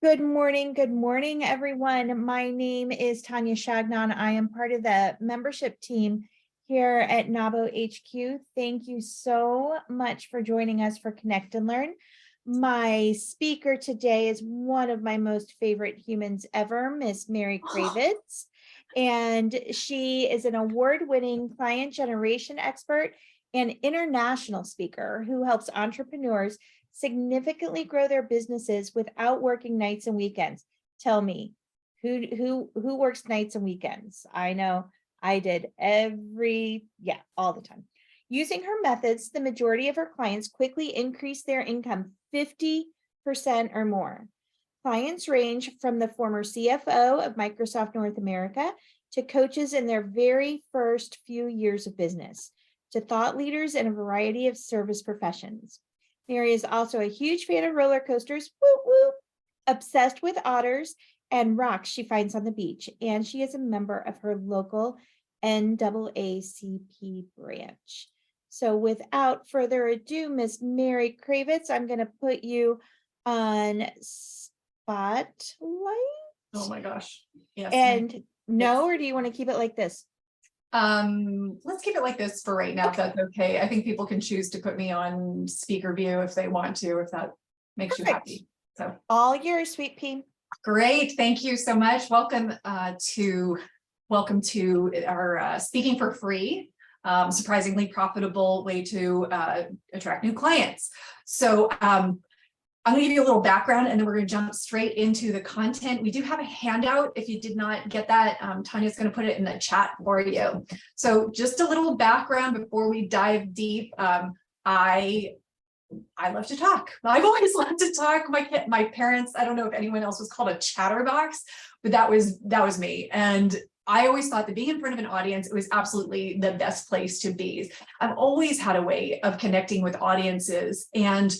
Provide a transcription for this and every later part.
Good morning, everyone. My name is Tanya Shagnon. I am part of the membership team here at NAWBO HQ. Thank you so much for joining us for Connect and Learn. My speaker today is one of my most favorite humans ever, Miss Mary Kravitz. And she is an award-winning client generation expert and international speaker who helps entrepreneurs significantly grow their businesses without working nights and weekends. Tell me, who works nights and weekends? I know I did all the time. Using her methods, the majority of her clients quickly increase their income 50% or more. Clients range from the former CFO of Microsoft North America to coaches in their very first few years of business, to thought leaders in a variety of service professions. Mary is also a huge fan of roller coasters, obsessed with otters and rocks she finds on the beach, and she is a member of her local NAACP branch. So without further ado, Miss Mary Kravitz, I'm going to put you on spotlight. Oh my gosh. Yes. And no, or do you want to keep it like this? Let's keep it like this for right now, if that's okay. I think people can choose to put me on speaker view if they want to, if that makes you happy. So all yours, sweet pea. Great. Thank you so much. Welcome to our Speaking for Free, surprisingly profitable way to attract new clients. So I'm going to give you a little background and then we're going to jump straight into the content. We do have a handout. If you did not get that, Tanya's going to put it in the chat for you. So just a little background before we dive deep. I love to talk. I've always loved to talk. My parents, I don't know if anyone else was called a chatterbox, but that was me. And I always thought that being in front of an audience, it was absolutely the best place to be. I've always had a way of connecting with audiences, and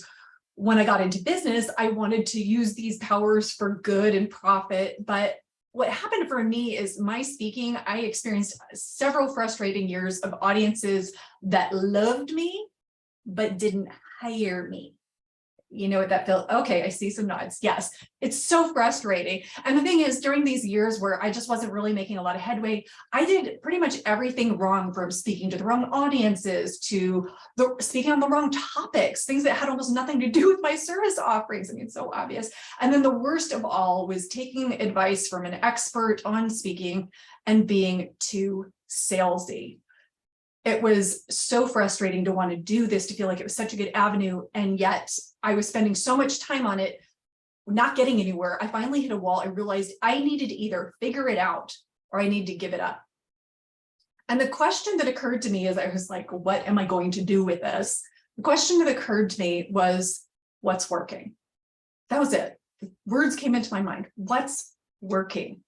when I got into business, I wanted to use these powers for good and profit. But what happened for me is my speaking, I experienced several frustrating years of audiences that loved me, but didn't hire me. You know what that feels? Okay, I see some nods. Yes, it's so frustrating. And the thing is, during these years where I just wasn't really making a lot of headway, I did pretty much everything wrong, from speaking to the wrong audiences to speaking on the wrong topics, things that had almost nothing to do with my service offerings. I mean, it's so obvious. And then the worst of all was taking advice from an expert on speaking and being too salesy. It was so frustrating to want to do this, to feel like it was such a good avenue. And yet I was spending so much time on it, not getting anywhere. I finally hit a wall. I realized I needed to either figure it out or I need to give it up. And the question that occurred to me as I was like, what am I going to do with this? The question that occurred to me was, what's working? That was it. The words came into my mind. What's working?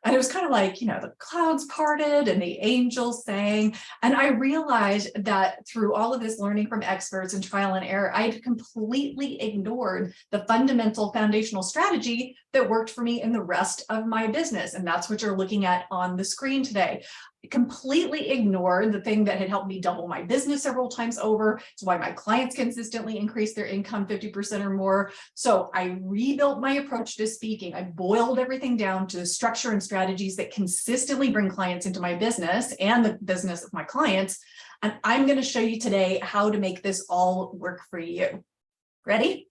And it was kind of like, you know, the clouds parted and the angels sang. And I realized that through all of this learning from experts and trial and error, I had completely ignored the fundamental foundational strategy that worked for me in the rest of my business. And that's what you're looking at on the screen today. I completely ignored the thing that had helped me double my business several times over. It's why my clients consistently increase their income 50% or more. So I rebuilt my approach to speaking. I boiled everything down to structure and strategies that consistently bring clients into my business and the business of my clients. And I'm going to show you today how to make this all work for you. Ready?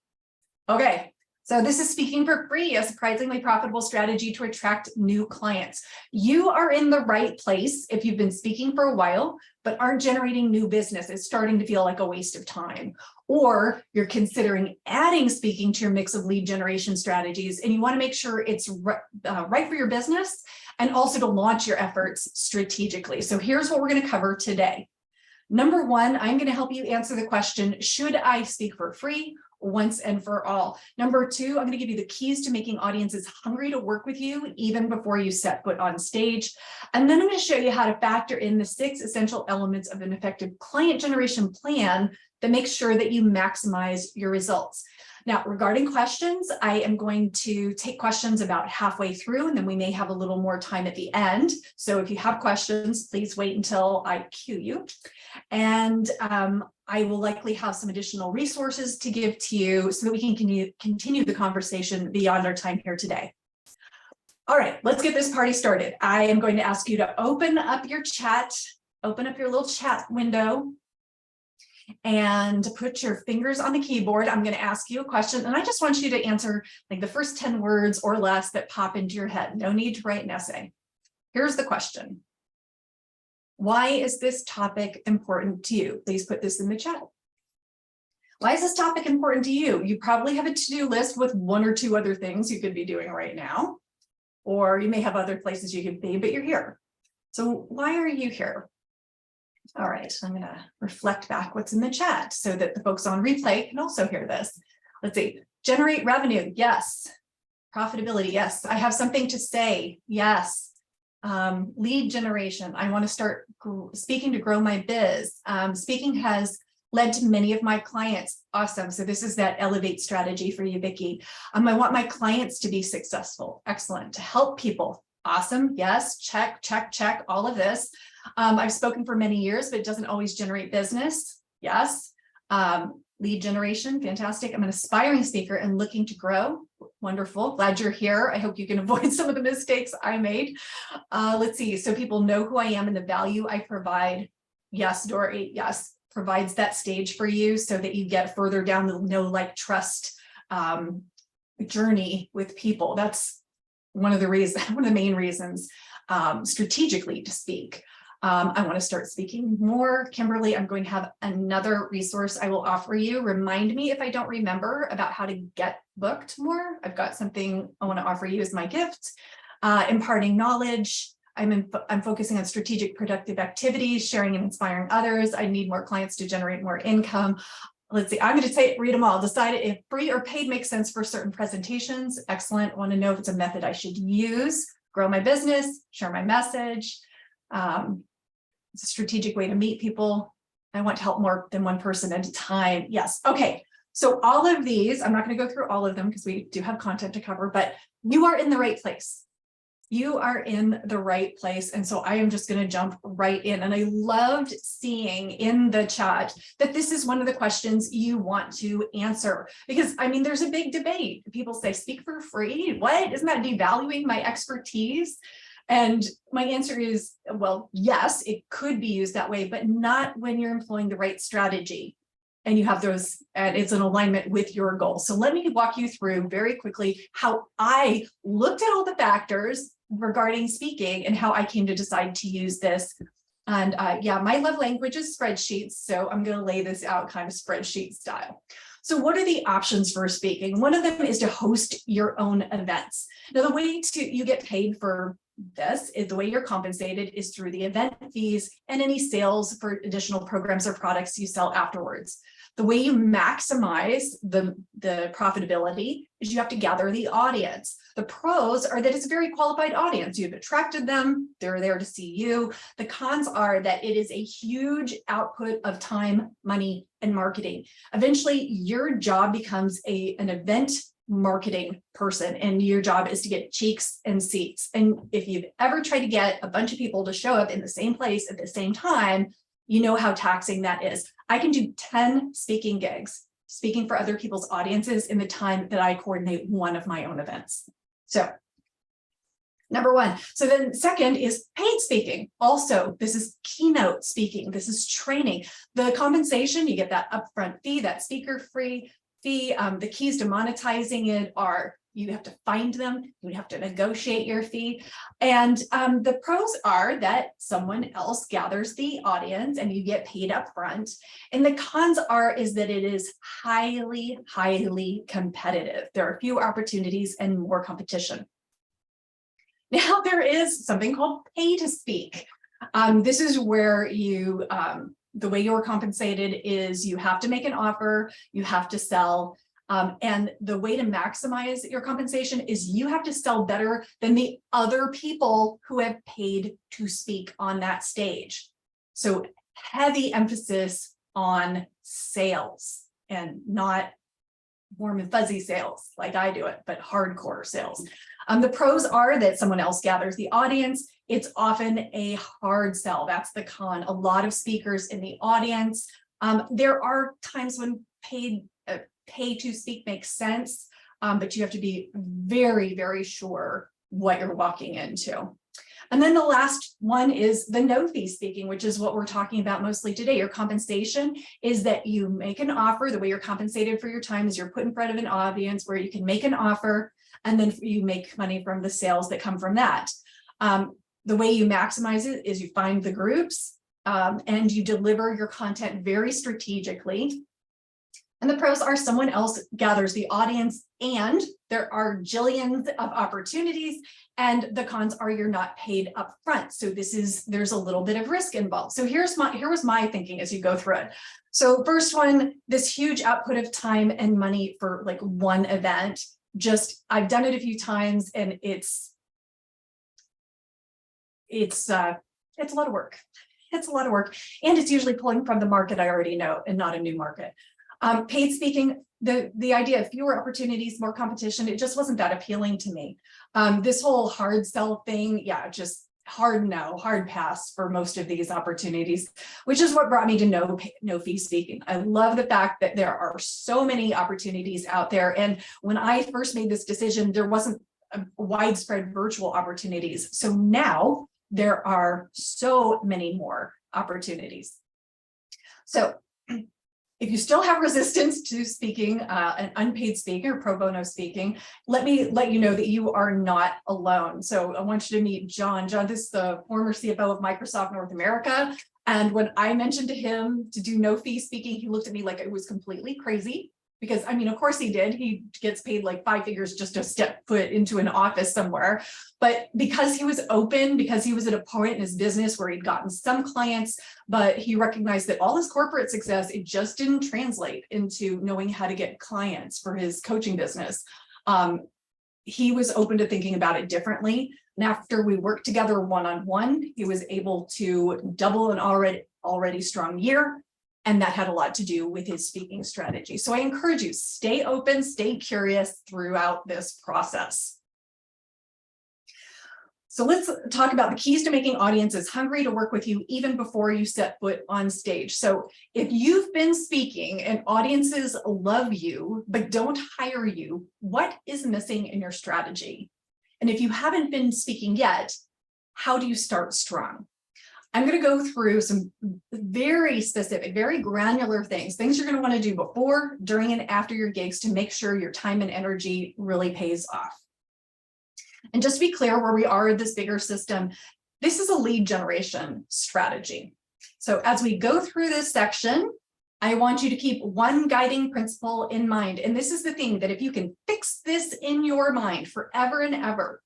Okay. So this is Speaking for Free, a surprisingly profitable strategy to attract new clients. You are in the right place if you've been speaking for a while, but aren't generating new business. It's starting to feel like a waste of time. Or you're considering adding speaking to your mix of lead generation strategies, and you want to make sure it's right for your business and also to launch your efforts strategically. So here's what we're going to cover today. Number one, I'm going to help you answer the question, should I speak for free once and for all? Number two, I'm going to give you the keys to making audiences hungry to work with you even before you set foot on stage. And then I'm going to show you how to factor in the 6 essential elements of an effective client generation plan that makes sure that you maximize your results. Now, regarding questions, I am going to take questions about halfway through, and then we may have a little more time at the end. So if you have questions, please wait until I cue you. And I will likely have some additional resources to give to you so that we can continue the conversation beyond our time here today. All right, let's get this party started. I am going to ask you to open up your chat, open up your little chat window, and put your fingers on the keyboard. I'm going to ask you a question, and I just want you to answer like the first 10 words or less that pop into your head. No need to write an essay. Here's the question. Why is this topic important to you? Please put this in the chat. Why is this topic important to you? You probably have a to-do list with 1 or 2 other things you could be doing right now, or you may have other places you could be, but you're here. So why are you here? All right, I'm going to reflect back what's in the chat so that the folks on replay can also hear this. Let's see. Generate revenue. Yes. Profitability. Yes. I have something to say. Yes. Lead generation. I want to start speaking to grow my biz. Speaking has led to many of my clients. Awesome. So this is that elevate strategy for you, Vicki. I want my clients to be successful. Excellent. To help people. Awesome. Yes. Check, check, check. All of this. I've spoken for many years, but it doesn't always generate business. Yes. Lead generation. Fantastic. I'm an aspiring speaker and looking to grow. Wonderful. Glad you're here. I hope you can avoid some of the mistakes I made. Let's see. So people know who I am and the value I provide. Yes, door 8. Yes. Provides that stage for you so that you get further down the know, like, trust journey with people. That's one of the main reasons strategically to speak. I want to start speaking more. Kimberly, I'm going to have another resource I will offer you. Remind me if I don't remember about how to get booked more. I've got something I want to offer you as my gift. Imparting knowledge. I'm focusing on strategic productive activities, sharing and inspiring others. I need more clients to generate more income. Let's see, I'm going to read them all. Decide if free or paid makes sense for certain presentations. Excellent. Want to know if it's a method I should use. Grow my business, share my message. It's a strategic way to meet people. I want to help more than one person at a time. Yes. Okay. So all of these, I'm not going to go through all of them because we do have content to cover, but you are in the right place. You are in the right place. And so I am just going to jump right in. And I loved seeing in the chat that this is one of the questions you want to answer, because I mean, there's a big debate. People say, speak for free. What? Isn't that devaluing my expertise? And my answer is, well, yes, it could be used that way, but not when you're employing the right strategy and you have those, and it's in alignment with your goals. So let me walk you through very quickly how I looked at all the factors regarding speaking and how I came to decide to use this. And yeah, my love language is spreadsheets. So I'm going to lay this out kind of spreadsheet style. So what are the options for speaking? One of them is to host your own events. Now, the way you get paid for this is the way you're compensated is through the event fees and any sales for additional programs or products you sell afterwards. The way you maximize the profitability is you have to gather the audience. The pros are that it's a very qualified audience. You've attracted them. They're there to see you. The cons are that it is a huge output of time, money, and marketing. Eventually, your job becomes an event marketing person, and your job is to get cheeks and seats. And if you've ever tried to get a bunch of people to show up in the same place at the same time, you know how taxing that is. I can do 10 speaking gigs, speaking for other people's audiences in the time that I coordinate one of my own events. So number one. So then second is paid speaking. Also, this is keynote speaking. This is training. The compensation, you get that upfront fee, that speaker fee. The keys to monetizing it are you have to find them, you have to negotiate your fee. And the pros are that someone else gathers the audience and you get paid up front. And the cons is that it is highly, highly competitive. There are few opportunities and more competition. Now there is something called pay to speak. This is where you, the way you're compensated is you have to make an offer, you have to sell. And the way to maximize your compensation is you have to sell better than the other people who have paid to speak on that stage. So heavy emphasis on sales and not warm and fuzzy sales like I do it, but hardcore sales. The pros are that someone else gathers the audience. It's often a hard sell. That's the con. A lot of speakers in the audience. There are times when pay to speak makes sense, but you have to be very, very sure what you're walking into. And then the last one is the no fee speaking, which is what we're talking about mostly today. Your compensation is that you make an offer. The way you're compensated for your time is you're put in front of an audience where you can make an offer, and then you make money from the sales that come from that. The way you maximize it is you find the groups and you deliver your content very strategically. And the pros are someone else gathers the audience, and there are jillions of opportunities, and the cons are you're not paid up front. So there's a little bit of risk involved. So here was my thinking as you go through it. So first one, this huge output of time and money for like one event. I've done it a few times, and it's a lot of work. It's a lot of work, and it's usually pulling from the market I already know and not a new market. Paid speaking, the idea of fewer opportunities, more competition, it just wasn't that appealing to me. This whole hard sell thing, yeah, just hard no, hard pass for most of these opportunities, which is what brought me to no fee speaking. I love the fact that there are so many opportunities out there. And when I first made this decision, there wasn't a widespread virtual opportunities. So now there are so many more opportunities. So if you still have resistance to speaking, an unpaid speaking or pro bono speaking, let me let you know that you are not alone. So I want you to meet John. John, this is the former CFO of Microsoft North America. And when I mentioned to him to do no fee speaking, he looked at me like it was completely crazy. Because I mean, of course he did. He gets paid like 5 figures just to step foot into an office somewhere. But because he was open, because he was at a point in his business where he'd gotten some clients, but he recognized that all his corporate success, it just didn't translate into knowing how to get clients for his coaching business. He was open to thinking about it differently. And after we worked together one-on-one, he was able to double an already strong year. And that had a lot to do with his speaking strategy. So I encourage you, stay open, stay curious throughout this process. So let's talk about the keys to making audiences hungry to work with you even before you set foot on stage. So if you've been speaking and audiences love you, but don't hire you, what is missing in your strategy? And if you haven't been speaking yet, how do you start strong? I'm going to go through some very specific, very granular things you're going to want to do before, during, and after your gigs to make sure your time and energy really pays off. And just to be clear where we are in this bigger system, this is a lead generation strategy. So as we go through this section, I want you to keep one guiding principle in mind. And this is the thing that if you can fix this in your mind forever and ever,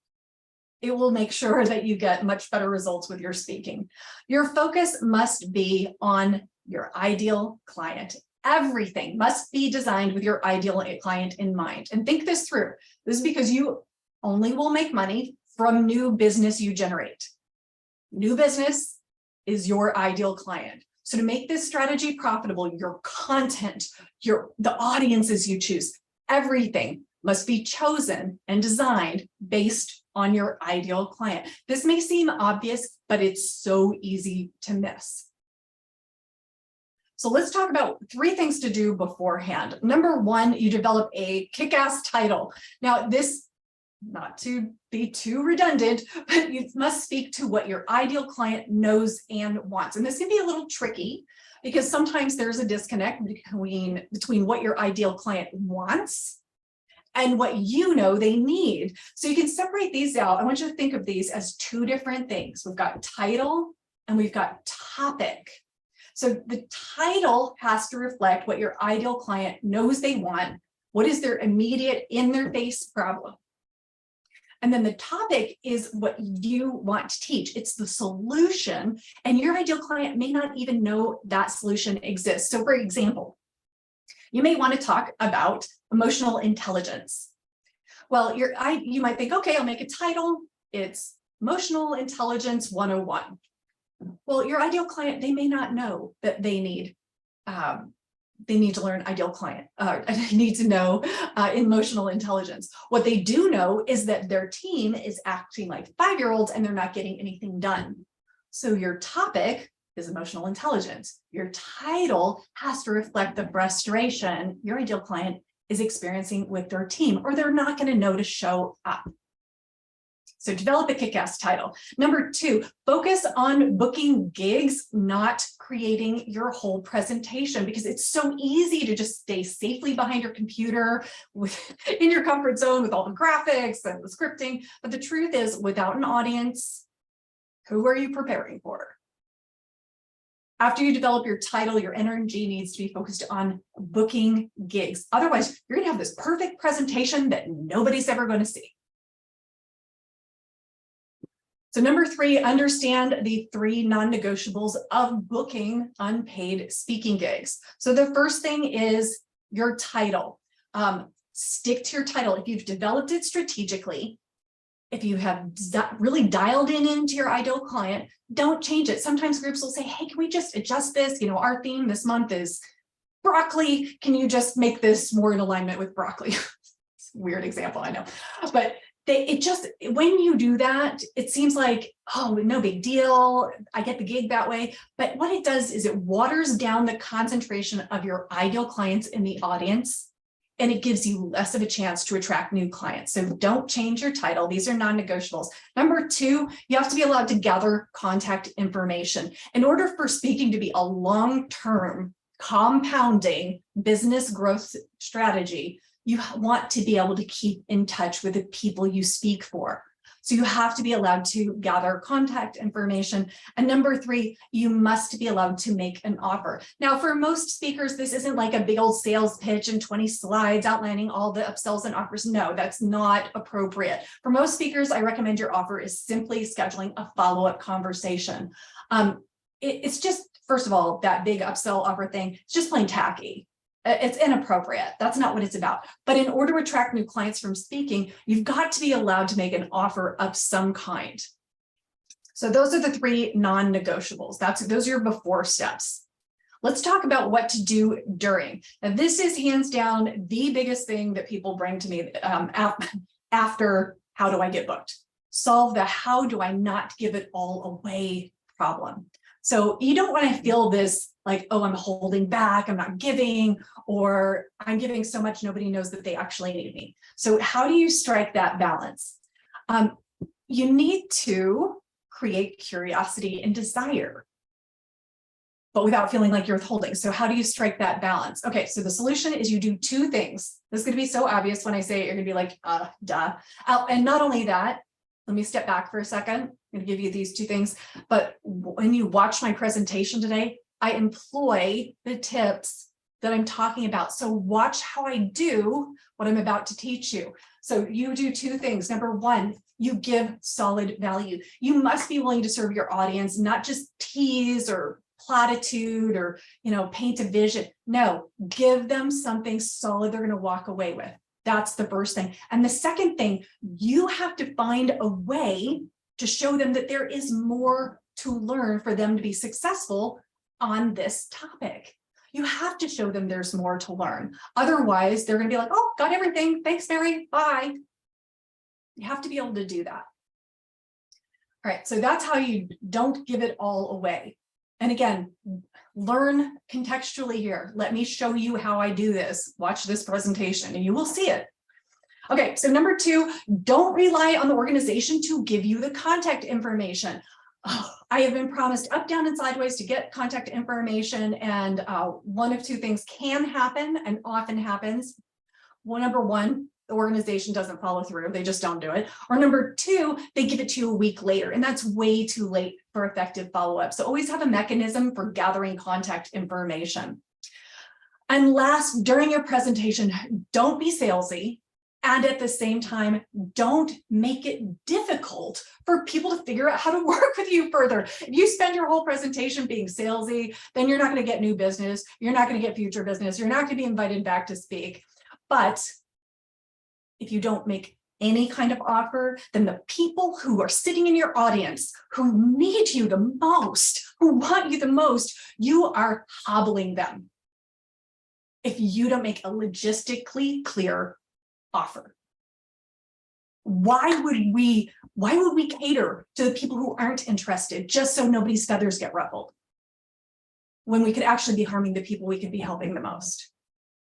it will make sure that you get much better results with your speaking. Your focus must be on your ideal client. Everything must be designed with your ideal client in mind. And think this through. This is because you only will make money from new business you generate. New business is your ideal client. So to make this strategy profitable, your content, the audiences you choose, everything must be chosen and designed based on your ideal client. This may seem obvious, but it's so easy to miss. So let's talk about 3 things to do beforehand. Number 1, you develop a kick-ass title. Now this, not to be too redundant, but you must speak to what your ideal client knows and wants. And this can be a little tricky because sometimes there's a disconnect between what your ideal client wants and what you know they need. So you can separate these out. I want you to think of these as 2 different things. We've got title and we've got topic. So the title has to reflect what your ideal client knows they want. What is their immediate in their face problem? And then the topic is what you want to teach. It's the solution, and your ideal client may not even know that solution exists. So for example, you may want to talk about emotional intelligence. Well, you might think, okay, I'll make a title. It's Emotional Intelligence 101. Well, your ideal client, they may not know that they need to learn need to know emotional intelligence. What they do know is that their team is acting like 5-year-olds and they're not getting anything done. So your topic is emotional intelligence. Your title has to reflect the frustration your ideal client is experiencing with their team, or they're not going to know to show up. So develop a kick-ass title. Number 2, focus on booking gigs, not creating your whole presentation, because it's so easy to just stay safely behind your computer in your comfort zone with all the graphics and the scripting. But the truth is, without an audience, who are you preparing for? After you develop your title, your energy needs to be focused on booking gigs. Otherwise, you're going to have this perfect presentation that nobody's ever going to see. So number 3, understand the 3 non-negotiables of booking unpaid speaking gigs. So the first thing is your title. Stick to your title. If you've developed it strategically, if you have really dialed into your ideal client, don't change it. Sometimes groups will say, hey, can we just adjust this? You know, our theme this month is broccoli. Can you just make this more in alignment with broccoli? It's a weird example, I know. But when you do that, it seems like, oh, no big deal. I get the gig that way. But what it does is it waters down the concentration of your ideal clients in the audience, and it gives you less of a chance to attract new clients. So don't change your title. These are non-negotiables. Number 2, you have to be allowed to gather contact information. In order for speaking to be a long-term compounding business growth strategy, you want to be able to keep in touch with the people you speak for. So you have to be allowed to gather contact information. And number 3, you must be allowed to make an offer. Now, for most speakers, this isn't like a big old sales pitch and 20 slides outlining all the upsells and offers. No, that's not appropriate. For most speakers, I recommend your offer is simply scheduling a follow-up conversation. It's just, first of all, that big upsell offer thing, it's just plain tacky. It's inappropriate. That's not what it's about. But in order to attract new clients from speaking, you've got to be allowed to make an offer of some kind. So those are the 3 non-negotiables. Those are your before steps. Let's talk about what to do during. Now, this is hands down the biggest thing that people bring to me after how do I get booked? Solve the how do I not give it all away problem. So you don't want to feel this like, oh, I'm holding back, I'm not giving, or I'm giving so much nobody knows that they actually need me. So how do you strike that balance? You need to create curiosity and desire, but without feeling like you're withholding. So how do you strike that balance? Okay, so the solution is you do 2 things. This is going to be so obvious when I say it, you're going to be like, duh. And not only that, let me step back for a second. I'm going to give you these 2 things. But when you watch my presentation today, I employ the tips that I'm talking about. So watch how I do what I'm about to teach you. So you do 2 things. Number 1, you give solid value. You must be willing to serve your audience, not just tease or platitude or, paint a vision. No, give them something solid they're going to walk away with. That's the first thing. And the second thing, you have to find a way to show them that there is more to learn for them to be successful on this topic. You have to show them there's more to learn. Otherwise, they're going to be like, oh, got everything. Thanks, Mary. Bye. You have to be able to do that. All right, so that's how you don't give it all away. And again, learn contextually here. Let me show you how I do this. Watch this presentation and you will see it. Okay, so number 2, don't rely on the organization to give you the contact information. Oh, I have been promised up, down, and sideways to get contact information, and one of 2 things can happen and often happens. Well, number 1, the organization doesn't follow through. They just don't do it. Or number 2, they give it to you a week later, and that's way too late for effective follow-up. So always have a mechanism for gathering contact information. And last, during your presentation, don't be salesy. And at the same time, don't make it difficult for people to figure out how to work with you further. If you spend your whole presentation being salesy, then you're not going to get new business. You're not going to get future business. You're not going to be invited back to speak. But if you don't make any kind of offer, then the people who are sitting in your audience, who need you the most, who want you the most, you are hobbling them if you don't make a logistically clear offer. Why would we cater to the people who aren't interested just so nobody's feathers get ruffled? when we could actually be harming the people we could be helping the most.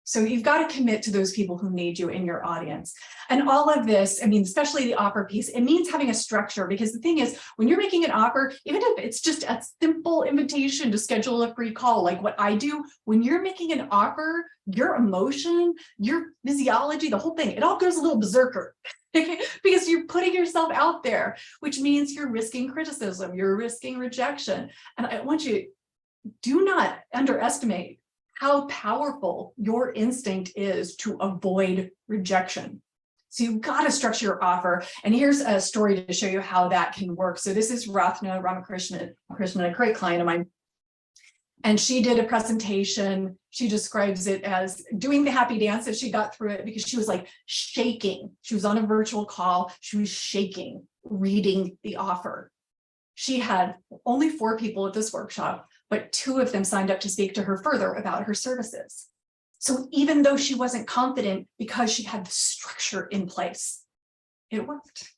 So you've got to commit to those people who need you in your audience. And all of this, I mean, especially the offer piece, it means having a structure, because the thing is, when you're making an offer, even if it's just a simple invitation to schedule a free call, like what I do, when you're making an offer, your emotion, your physiology, the whole thing, it all goes a little berserker. Because you're putting yourself out there, which means you're risking criticism, you're risking rejection. And I want you, do not underestimate how powerful your instinct is to avoid rejection. So you've got to structure your offer. And here's a story to show you how that can work. So this is Rathna Ramakrishnan, a great client of mine. And she did a presentation. She describes it as doing the happy dance as she got through it, because she was like shaking. She was on a virtual call. She was shaking, reading the offer. She had only 4 people at this workshop, but 2 of them signed up to speak to her further about her services. So even though she wasn't confident, because she had the structure in place, it worked.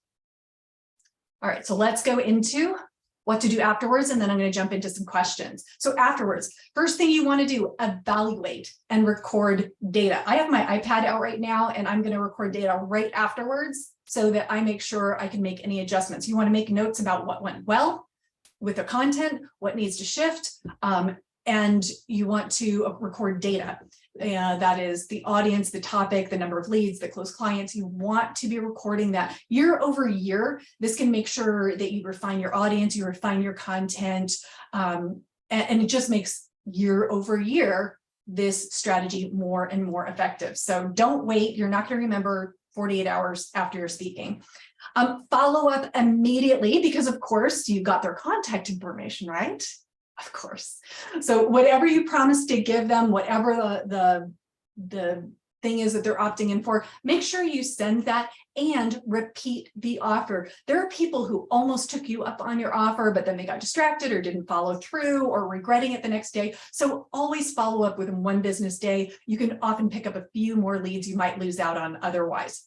All right, so let's go into what to do afterwards, and then I'm going to jump into some questions. So afterwards, first thing you want to do, evaluate and record data. I have my iPad out right now, and I'm going to record data right afterwards so that I make sure I can make any adjustments. You want to make notes about what went well with the content, what needs to shift, and you want to record data. That is the audience, the topic, the number of leads, the closed clients. You want to be recording that year over year. This can make sure that you refine your audience, you refine your content, and it just makes year over year this strategy more and more effective. So don't wait. You're not going to remember 48 hours after you're speaking. Follow up immediately, because of course you got their contact information, right? Of course. So whatever you promised to give them, whatever the thing is that they're opting in for, make sure you send that and repeat the offer. There are people who almost took you up on your offer, but then they got distracted or didn't follow through or regretting it the next day. So always follow up within 1 business day. You can often pick up a few more leads you might lose out on otherwise.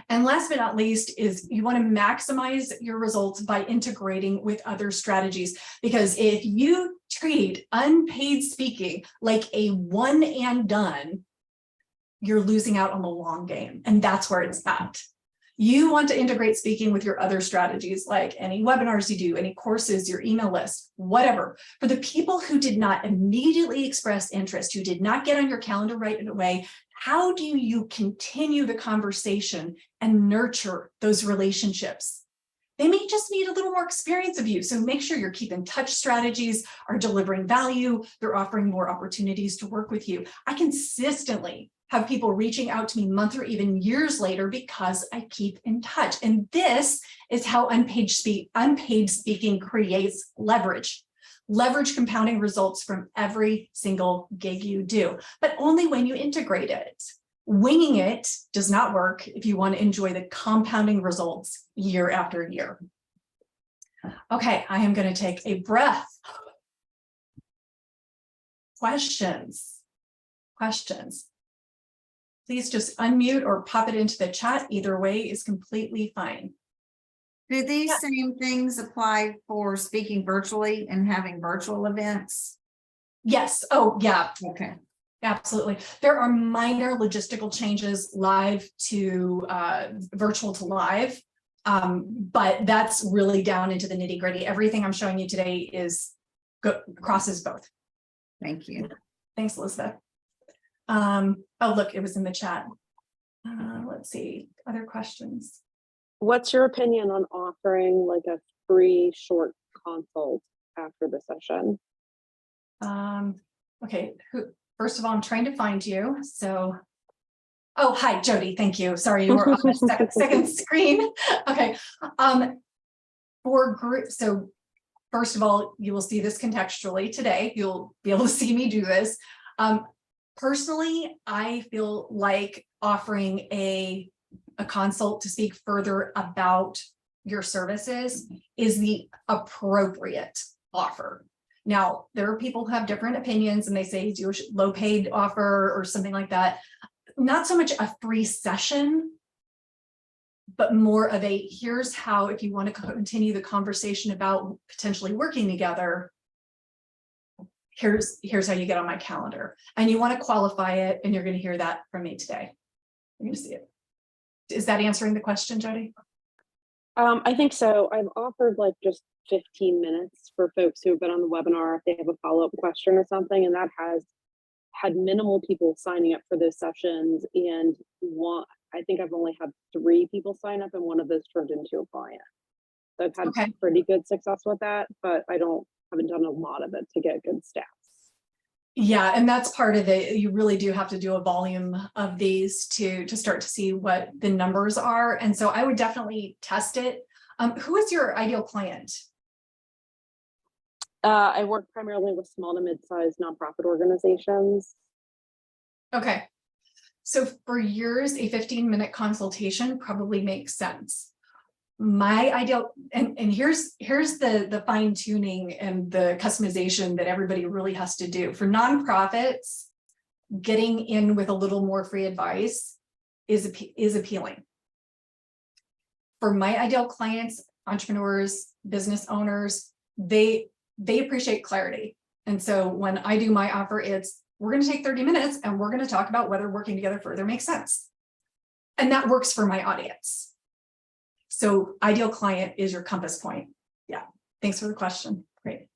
And last but not least is you want to maximize your results by integrating with other strategies, because if you treat unpaid speaking like a one and done, you're losing out on the long game. And that's where it's at. You want to integrate speaking with your other strategies, like any webinars you do, any courses, your email list, whatever. For the people who did not immediately express interest, who did not get on your calendar right away, how do you continue the conversation and nurture those relationships? They may just need a little more experience of you. So make sure your keep in touch strategies are delivering value. They're offering more opportunities to work with you. I consistently have people reaching out to me months or even years later because I keep in touch. And this is how unpaid speaking creates leverage. Leverage compounding results from every single gig you do, but only when you integrate it. Winging it does not work if you want to enjoy the compounding results year after year. Okay, I am going to take a breath. Questions? Please just unmute or pop it into the chat. Either way is completely fine. Do these same things apply for speaking virtually and having virtual events? Yes. Oh, yeah. Okay. Absolutely. There are minor logistical changes live to virtual to live, but that's really down into the nitty gritty. Everything I'm showing you today crosses both. Thank you. Thanks, Elizabeth. Oh, look, it was in the chat. Let's see, other questions. What's your opinion on offering like a free short consult after the session? Okay, first of all, I'm trying to find you. So, oh, hi, Jody. Thank you. Sorry, you were on the second screen. Okay. For group, so first of all, you will see this contextually today. You'll be able to see me do this. Personally, I feel like offering a consult to speak further about your services is the appropriate offer. Now, there are people who have different opinions and they say do a low paid offer or something like that. Not so much a free session, but more of a here's how, if you want to continue the conversation about potentially working together, here's how you get on my calendar. And you want to qualify it, and you're going to hear that from me today. You're going to see it. Is that answering the question, Jody? I think so. I've offered like just 15 minutes for folks who have been on the webinar if they have a follow-up question or something, and that has had minimal people signing up for those sessions. And I think I've only had 3 people sign up, and one of those turned into a client. So I've had Okay. pretty good success with that, but I haven't done a lot of it to get good stats. Yeah, and that's part of it. You really do have to do a volume of these to start to see what the numbers are. And so I would definitely test it. Who is your ideal client? I work primarily with small to mid-sized nonprofit organizations. Okay. So for yours, a 15-minute consultation probably makes sense. My ideal, and here's the fine tuning and the customization that everybody really has to do. For nonprofits, getting in with a little more free advice is appealing. For my ideal clients, entrepreneurs, business owners, they appreciate clarity. And so when I do my offer, we're going to take 30 minutes and we're going to talk about whether working together further makes sense. And that works for my audience. So ideal client is your compass point. Yeah. Thanks for the question. Great.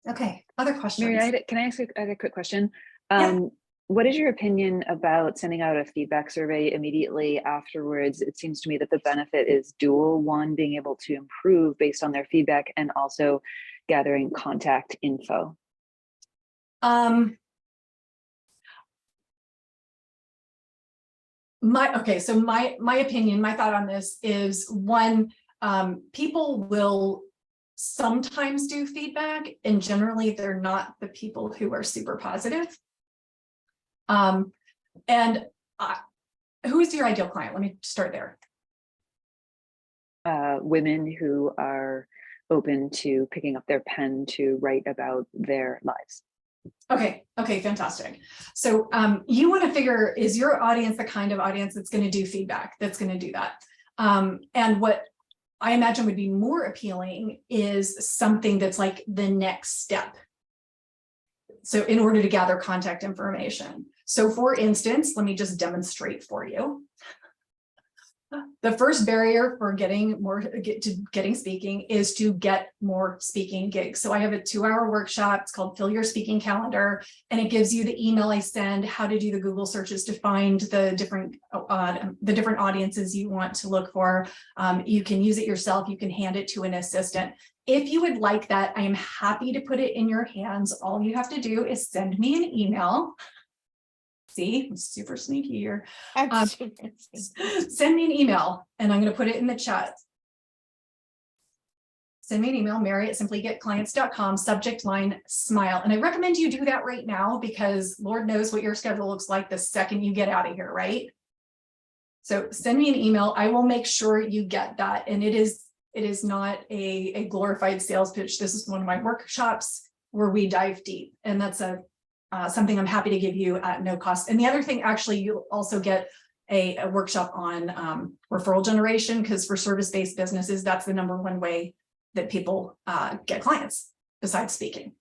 Okay. Other questions? Mary, can I ask a quick question? Yeah. What is your opinion about sending out a feedback survey immediately afterwards? It seems to me that the benefit is dual: one, being able to improve based on their feedback, and also gathering contact info. My opinion, my thought on this is, one, people will sometimes do feedback, and generally they're not the people who are super positive. Who is your ideal client? Let me start there. Women who are open to picking up their pen to write about their lives. Okay, fantastic. So you want to figure, is your audience the kind of audience that's going to do feedback, that's going to do that? And what I imagine would be more appealing is something that's like the next step. So in order to gather contact information. So for instance, let me just demonstrate for you. The first barrier for getting speaking is to get more speaking gigs. So I have a 2-hour workshop. It's called Fill Your Speaking Calendar, and it gives you the email I send, how to do the Google searches to find the different audiences you want to look for. You can use it yourself. You can hand it to an assistant. If you would like that, I am happy to put it in your hands. All you have to do is send me an email. See, I'm super sneaky here. Send me an email, and I'm going to put it in the chat. Send me an email, Mary@simplygetclients.com, subject line smile. And I recommend you do that right now, because Lord knows what your schedule looks like the second you get out of here, right? So send me an email. I will make sure you get that. And it is not a glorified sales pitch. This is one of my workshops where we dive deep, and that's something I'm happy to give you at no cost. And the other thing, actually, you'll also get a workshop on referral generation, because for service-based businesses, that's the #1 way that people get clients besides speaking.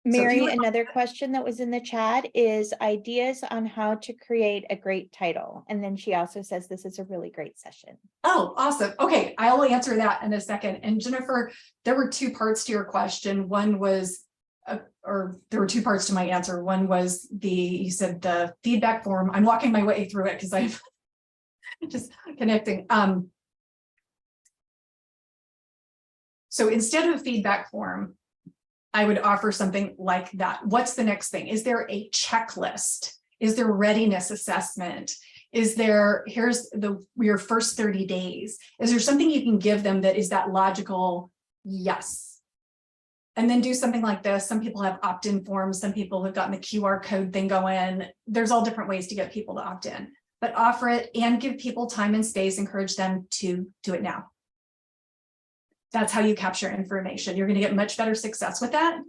Mary, another question that was in the chat is ideas on how to create a great title. And then she also says this is a really great session. Oh, awesome. Okay, I'll answer that in a second. And Jennifer, there were 2 parts to your question. One was, or there were 2 parts to my answer. One was you said the feedback form. I'm walking my way through it because I'm just connecting. So instead of a feedback form, I would offer something like that. What's the next thing? Is there a checklist? Is there readiness assessment? Is there, here's your first 30 days. Is there something you can give them that is that logical yes? And then do something like this. Some people have opt-in forms. Some people have gotten the QR code thing going. There's all different ways to get people to opt in, but offer it and give people time and space, encourage them to do it now. That's how you capture information. You're going to get much better success with that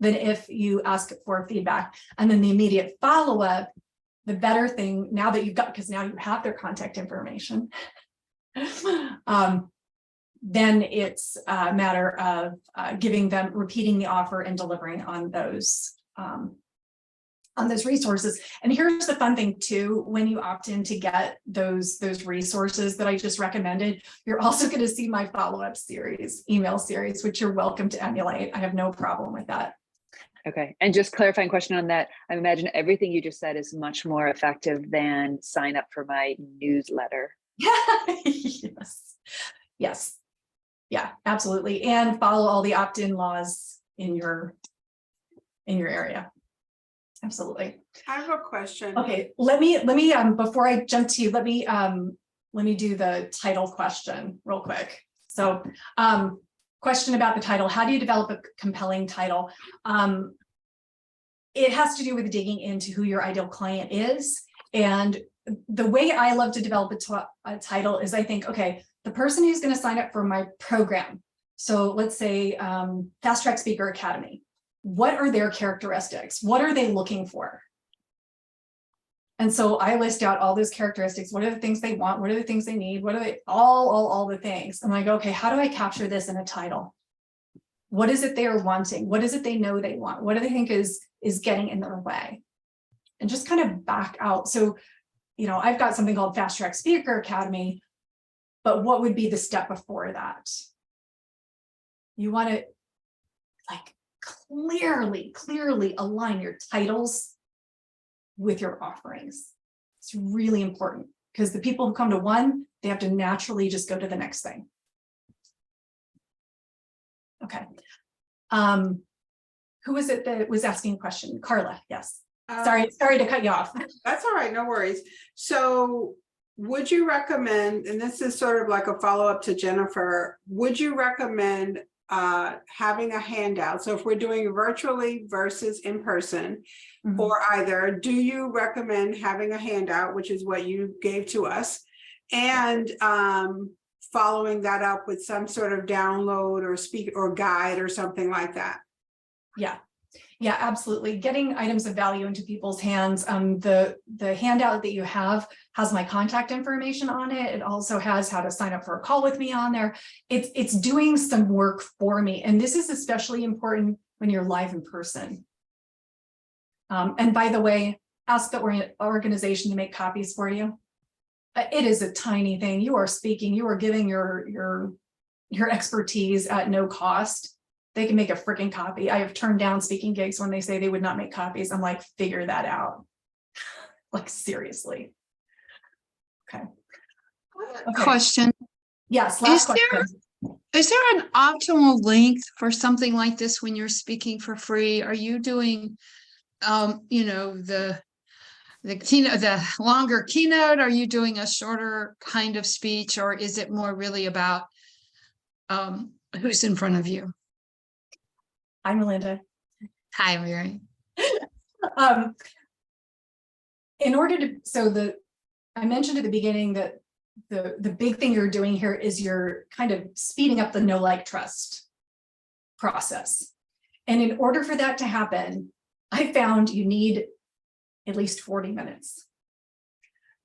than if you ask for feedback. And then the immediate follow-up, the better thing now that you've got, because now you have their contact information. then it's a matter of giving them, repeating the offer and delivering on those resources. And here's the fun thing too, when you opt in to get those resources that I just recommended, you're also going to see my follow-up series, email series, which you're welcome to emulate. I have no problem with that. Okay, and just clarifying question on that, I imagine everything you just said is much more effective than sign up for my newsletter. Yes. Yeah, absolutely. And follow all the opt-in laws in your area. Absolutely. I have a question. Okay, let me before I jump to you, let me do the title question real quick. So question about the title. How do you develop a compelling title? It has to do with digging into who your ideal client is. And the way I love to develop a title is I think, okay, the person who's going to sign up for my program. So let's say Fast Track Speaker Academy. What are their characteristics? What are they looking for? And so I list out all those characteristics. What are the things they want? What are the things they need? What are they, all the things. I'm like, okay, how do I capture this in a title? What is it they are wanting? What is it they know they want? What do they think is getting in their way? And just kind of back out. So, you know, I've got something called Fast Track Speaker Academy, but what would be the step before that? You want to like clearly align your titles with your offerings. It's really important because the people who come to one, they have to naturally just go to the next thing. Okay. Who was it that was asking a question? Carla, yes. Sorry to cut you off. That's all right, no worries. So would you recommend, and this is sort of like a follow-up to Jennifer, would you recommend having a handout? So if we're doing virtually versus in person, or either, do you recommend having a handout, which is what you gave to us, and following that up with some sort of download or speak or guide or something like that? Yeah, absolutely. Getting items of value into people's hands. The handout that you have has my contact information on it. It also has how to sign up for a call with me on there. It's doing some work for me. And this is especially important when you're live in person. And by the way, ask the organization to make copies for you. It is a tiny thing. You are speaking, you are giving your expertise at no cost. They can make a freaking copy. I have turned down speaking gigs when they say they would not make copies. I'm like, figure that out. Like, seriously. Okay. Question. Yes, last question. Is there an optimal length for something like this when you're speaking for free? Are you doing, you know, the keynote, the longer keynote? Are you doing a shorter kind of speech, or is it more really about who's in front of you? I'm Melinda. Hi, Mary. In order to, I mentioned at the beginning that the big thing you're doing here is you're kind of speeding up the know, like, trust process. And in order for that to happen, I found you need at least 40 minutes.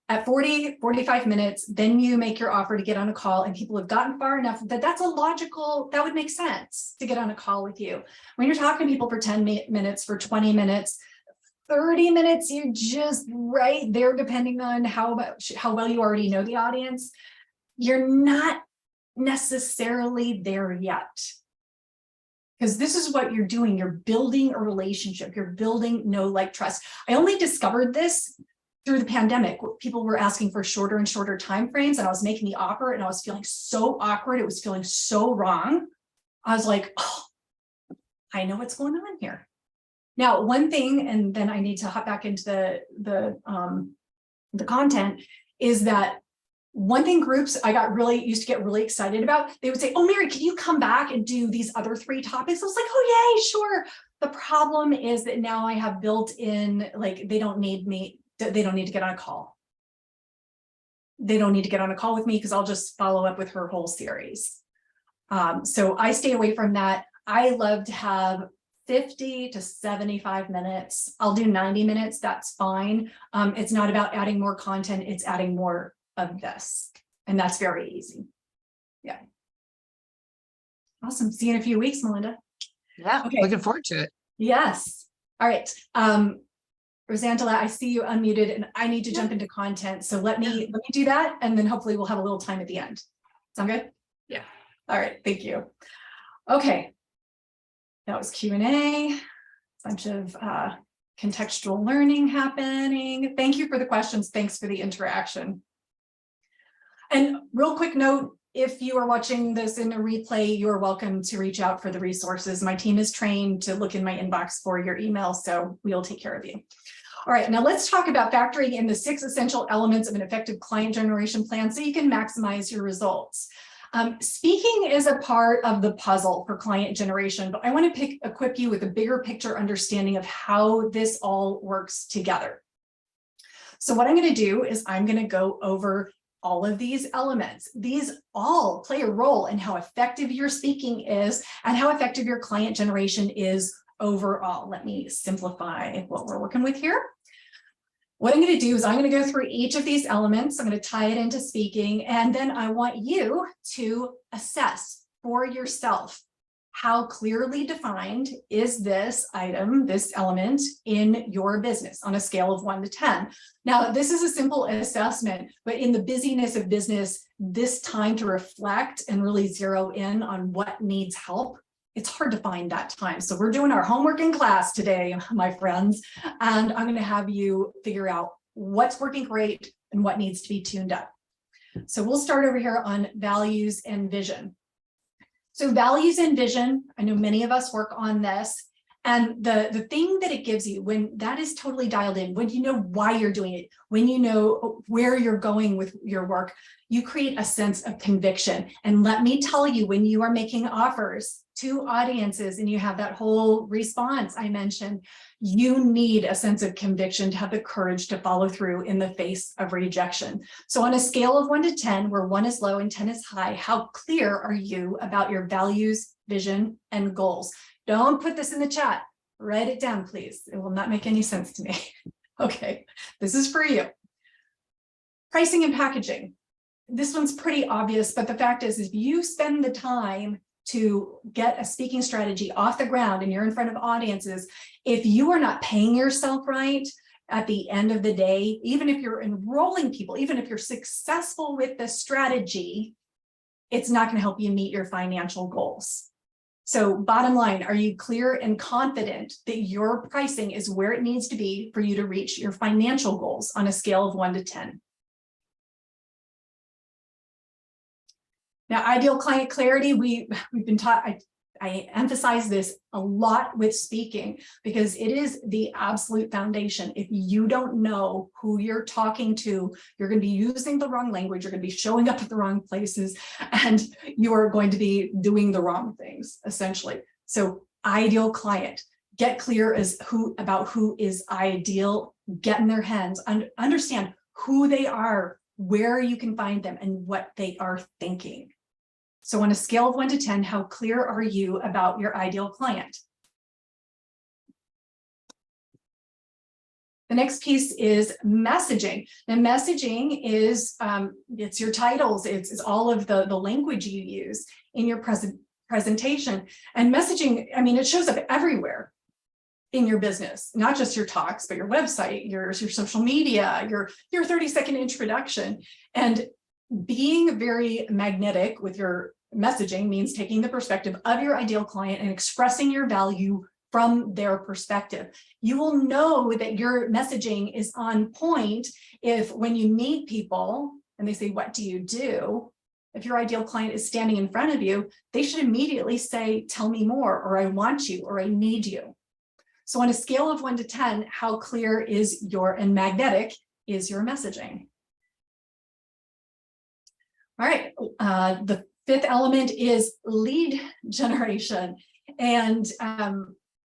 At 45 minutes, then you make your offer to get on a call, and people have gotten far enough that that would make sense to get on a call with you. When you're talking to people for 10 minutes, for 20 minutes, 30 minutes, you're just right there, depending on how well you already know the audience. You're not necessarily there yet. Because this is what you're doing. You're building a relationship. You're building know, like, trust. I only discovered this through the pandemic. People were asking for shorter and shorter timeframes, and I was making the offer and I was feeling so awkward. It was feeling so wrong. I was like, oh, I know what's going on here. Now, one thing, and then I need to hop back into the content, is that one thing groups I used to get really excited about, they would say, oh, Mary, can you come back and do these other 3 topics? I was like, oh, yay, sure. The problem is that now I have built in, like, they don't need to get on a call. They don't need to get on a call with me because I'll just follow up with her whole series. So I stay away from that. I love to have 50 to 75 minutes. I'll do 90 minutes. That's fine. It's not about adding more content. It's adding more of this. And that's very easy. Yeah. Awesome. See you in a few weeks, Melinda. Yeah. Okay. Looking forward to it. Yes. All right. Rosangela, I see you unmuted and I need to jump into content. So let me do that. And then hopefully we'll have a little time at the end. Sound good? Yeah. All right. Thank you. Okay. That was Q&A. Bunch of contextual learning happening. Thank you for the questions. Thanks for the interaction. And real quick note, if you are watching this in a replay, you're welcome to reach out for the resources. My team is trained to look in my inbox for your email, so we'll take care of you. All right, now let's talk about factoring in the 6 essential elements of an effective client generation plan so you can maximize your results. Speaking is a part of the puzzle for client generation, but I want to equip you with a bigger picture understanding of how this all works together. So what I'm going to do is I'm going to go over all of these elements. These all play a role in how effective your speaking is and how effective your client generation is overall. Let me simplify what we're working with here. What I'm going to do is I'm going to go through each of these elements. I'm going to tie it into speaking, and then I want you to assess for yourself how clearly defined is this item, this element in your business on a scale of 1 to 10. Now, this is a simple assessment, but in the busyness of business, this time to reflect and really zero in on what needs help, it's hard to find that time. So we're doing our homework in class today, my friends, and I'm going to have you figure out what's working great and what needs to be tuned up. So we'll start over here on values and vision. So values and vision, I know many of us work on this, and the thing that it gives you when that is totally dialed in, when you know why you're doing it, when you know where you're going with your work, you create a sense of conviction. And let me tell you, when you are making offers to audiences and you have that whole response I mentioned, you need a sense of conviction to have the courage to follow through in the face of rejection. So on a scale of 1 to 10, where 1 is low and 10 is high, how clear are you about your values, vision, and goals? Don't put this in the chat. Write it down, please. It will not make any sense to me. Okay, this is for you. Pricing and packaging. This one's pretty obvious, but the fact is if you spend the time to get a speaking strategy off the ground and you're in front of audiences, if you are not paying yourself right at the end of the day, even if you're enrolling people, even if you're successful with the strategy, it's not going to help you meet your financial goals. So bottom line, are you clear and confident that your pricing is where it needs to be for you to reach your financial goals on a scale of 1 to 10? Now, ideal client clarity, we've been taught, I emphasize this a lot with speaking because it is the absolute foundation. If you don't know who you're talking to, you're going to be using the wrong language, you're going to be showing up at the wrong places, and you are going to be doing the wrong things, essentially. So ideal client, get clear as about who is ideal, get in their hands, understand who they are, where you can find them, and what they are thinking. So on a scale of 1 to 10, how clear are you about your ideal client? The next piece is messaging. Now, messaging is, it's your titles, it's all of the language you use in your presentation. And messaging, I mean, it shows up everywhere in your business, not just your talks, but your website, your social media, your 30-second introduction. And being very magnetic with your messaging means taking the perspective of your ideal client and expressing your value from their perspective. You will know that your messaging is on point if when you meet people and they say, "What do you do?" If your ideal client is standing in front of you, they should immediately say, "Tell me more," or "I want you," or "I need you." So on a scale of 1 to 10, how clear is and magnetic is your messaging? All right, the 5th element is lead generation. And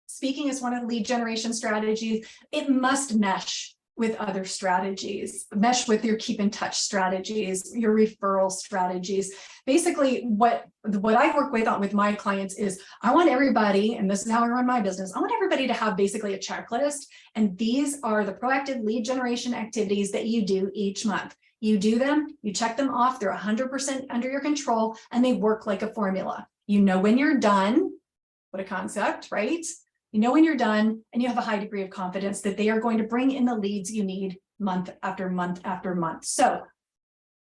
speaking is one of the lead generation strategies. It must mesh with other strategies, mesh with your keep in touch strategies, your referral strategies. Basically, what I work with my clients is I want everybody, and this is how I run my business, I want everybody to have basically a checklist. And these are the proactive lead generation activities that you do each month. You do them, you check them off, they're 100% under your control, and they work like a formula. You know when you're done. What a concept, right? You know when you're done, and you have a high degree of confidence that they are going to bring in the leads you need month after month after month. So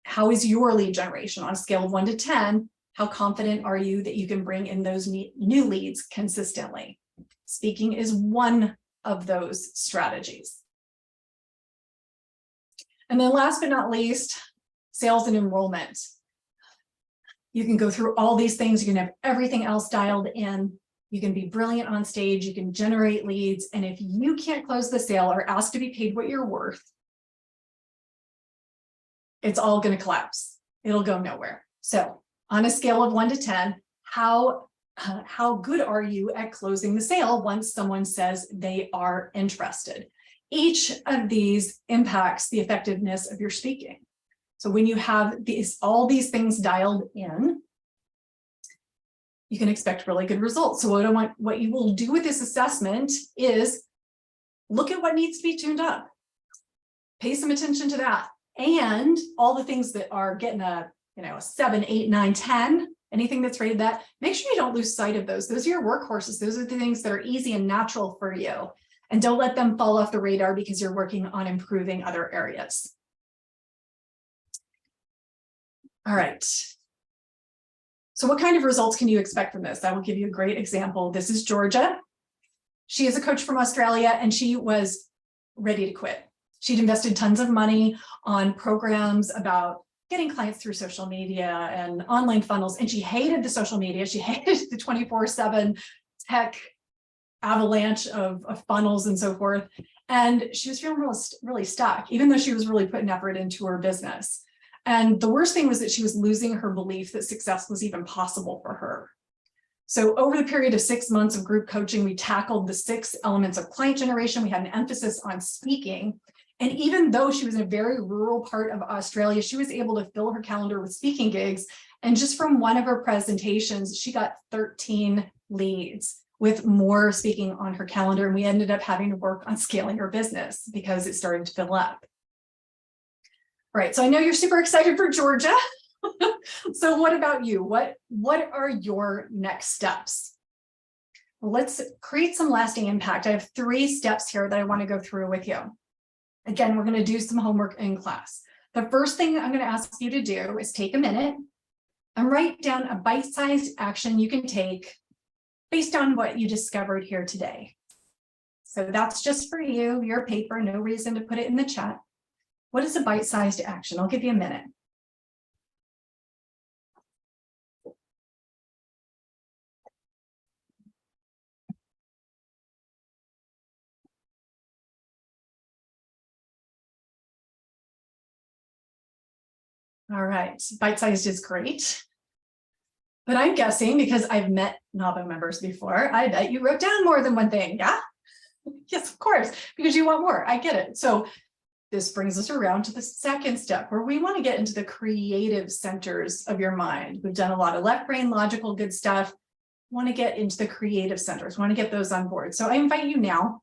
how is your lead generation on a scale of 1 to 10? How confident are you that you can bring in those new leads consistently? Speaking is one of those strategies. And then last but not least, sales and enrollment. You can go through all these things. You can have everything else dialed in. You can be brilliant on stage. You can generate leads. And if you can't close the sale or ask to be paid what you're worth, it's all going to collapse. It'll go nowhere. So on a scale of 1 to 10, how good are you at closing the sale once someone says they are interested? Each of these impacts the effectiveness of your speaking. So when you have all these things dialed in, you can expect really good results. So what you will do with this assessment is look at what needs to be tuned up. Pay some attention to that. And all the things that are getting a 7, 8, 9, 10, anything that's rated that, make sure you don't lose sight of those. Those are your workhorses. Those are the things that are easy and natural for you. And don't let them fall off the radar because you're working on improving other areas. All right. So what kind of results can you expect from this? I will give you a great example. This is Georgia. She is a coach from Australia, and she was ready to quit. She'd invested tons of money on programs about getting clients through social media and online funnels, and she hated the social media. She hated the 24/7 tech avalanche of funnels and so forth. And she was feeling really stuck, even though she was really putting effort into her business. And the worst thing was that she was losing her belief that success was even possible for her. So over the period of 6 months of group coaching, we tackled the 6 elements of client generation. We had an emphasis on speaking. And even though she was in a very rural part of Australia, she was able to fill her calendar with speaking gigs. And just from one of her presentations, she got 13 leads with more speaking on her calendar. And we ended up having to work on scaling her business because it started to fill up. All right, so I know you're super excited for Georgia. So what about you? What are your next steps? Well, let's create some lasting impact. I have 3 steps here that I want to go through with you. Again, we're going to do some homework in class. The first thing I'm going to ask you to do is take a minute and write down a bite-sized action you can take based on what you discovered here today. So that's just for you, your paper, no reason to put it in the chat. What is a bite-sized action? I'll give you a minute. All right, bite-sized is great. But I'm guessing, because I've met NAWBO members before, I bet you wrote down more than one thing, yeah? Yes, of course, because you want more, I get it. So this brings us around to the second step, where we want to get into the creative centers of your mind. We've done a lot of left brain, logical, good stuff. We want to get into the creative centers, we want to get those on board. So I invite you now,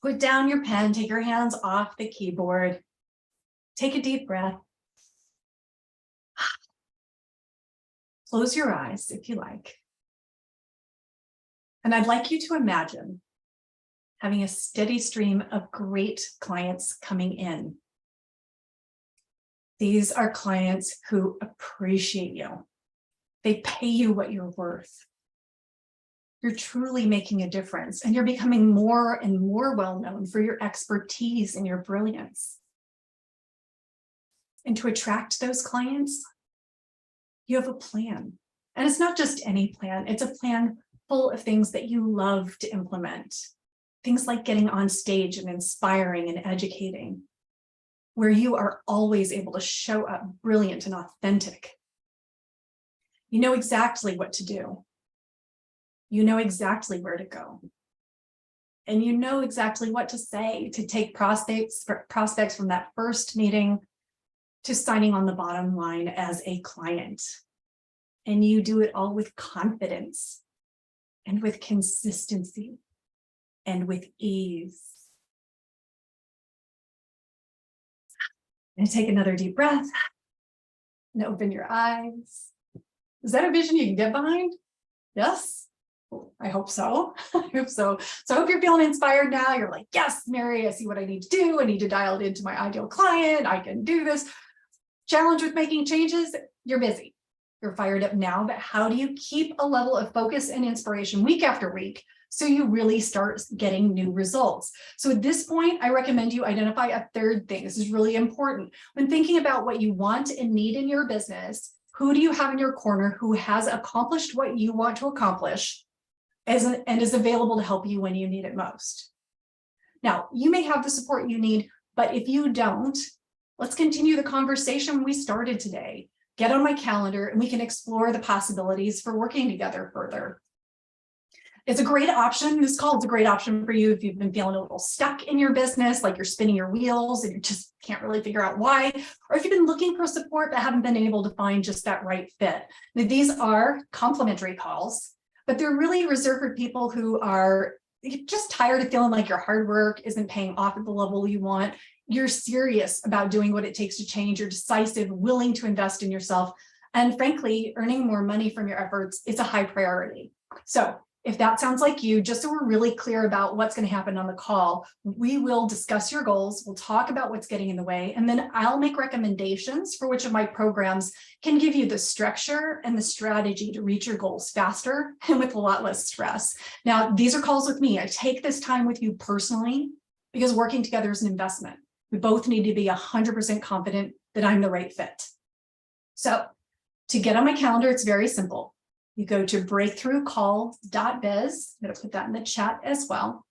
put down your pen, take your hands off the keyboard, take a deep breath. Close your eyes if you like. And I'd like you to imagine having a steady stream of great clients coming in. These are clients who appreciate you. They pay you what you're worth. You're truly making a difference, and you're becoming more and more well-known for your expertise and your brilliance. And to attract those clients, you have a plan. And it's not just any plan, it's a plan full of things that you love to implement. Things like getting on stage and inspiring and educating, where you are always able to show up brilliant and authentic. You know exactly what to do. You know exactly where to go. And you know exactly what to say to take prospects from that first meeting to signing on the bottom line as a client. And you do it all with confidence and with consistency and with ease. And take another deep breath and open your eyes. Is that a vision you can get behind? Yes, I hope so. I hope so. So I hope you're feeling inspired now. You're like, yes, Mary, I see what I need to do. I need to dial it into my ideal client. I can do this. Challenge with making changes. You're busy. You're fired up now, but how do you keep a level of focus and inspiration week after week so you really start getting new results? So at this point, I recommend you identify a third thing. This is really important. When thinking about what you want and need in your business, who do you have in your corner who has accomplished what you want to accomplish and is available to help you when you need it most? Now, you may have the support you need, but if you don't, let's continue the conversation we started today. Get on my calendar and we can explore the possibilities for working together further. It's a great option. This call is a great option for you if you've been feeling a little stuck in your business, like you're spinning your wheels and you just can't really figure out why, or if you've been looking for support but haven't been able to find just that right fit. Now, these are complimentary calls, but they're really reserved for people who are just tired of feeling like your hard work isn't paying off at the level you want. You're serious about doing what it takes to change. You're decisive, willing to invest in yourself. And frankly, earning more money from your efforts is a high priority. So if that sounds like you, just so we're really clear about what's going to happen on the call, we will discuss your goals. We'll talk about what's getting in the way, and then I'll make recommendations for which of my programs can give you the structure and the strategy to reach your goals faster and with a lot less stress. Now, these are calls with me. I take this time with you personally because working together is an investment. We both need to be 100% confident that I'm the right fit. So to get on my calendar, it's very simple. You go to breakthroughcall.biz. I'm going to put that in the chat as well.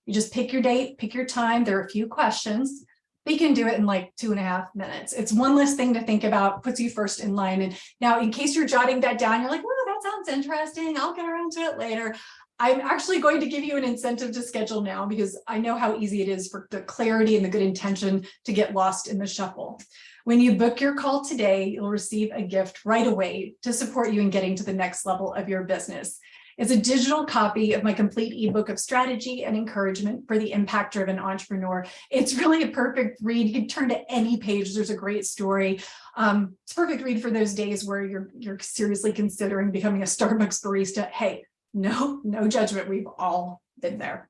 You just pick your date, pick your time. There are a few questions, but you can do it in like 2.5 minutes. It's one less thing to think about, puts you first in line. And now, in case you're jotting that down, you're like, oh, that sounds interesting. I'll get around to it later. I'm actually going to give you an incentive to schedule now because I know how easy it is for the clarity and the good intention to get lost in the shuffle. When you book your call today, you'll receive a gift right away to support you in getting to the next level of your business. It's a digital copy of my complete ebook of strategy and encouragement for the impact-driven entrepreneur. It's really a perfect read. You can turn to any page. There's a great story. It's a perfect read for those days where you're seriously considering becoming a Starbucks barista. Hey, no judgment. We've all been there.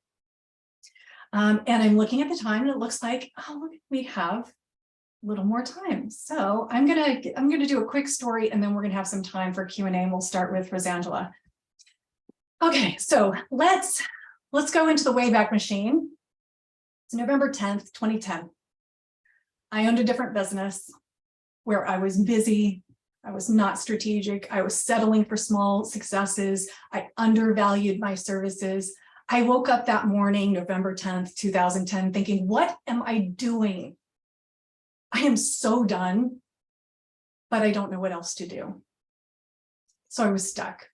And I'm looking at the time and it looks like, oh, look, we have a little more time. So I'm gonna do a quick story and then we're gonna have some time for Q&A and we'll start with Rosangela. Okay, so let's go into the Wayback Machine. It's November 10th, 2010. I owned a different business where I was busy. I was not strategic. I was settling for small successes. I undervalued my services. I woke up that morning, November 10th, 2010, thinking, what am I doing? I am so done, but I don't know what else to do. So I was stuck.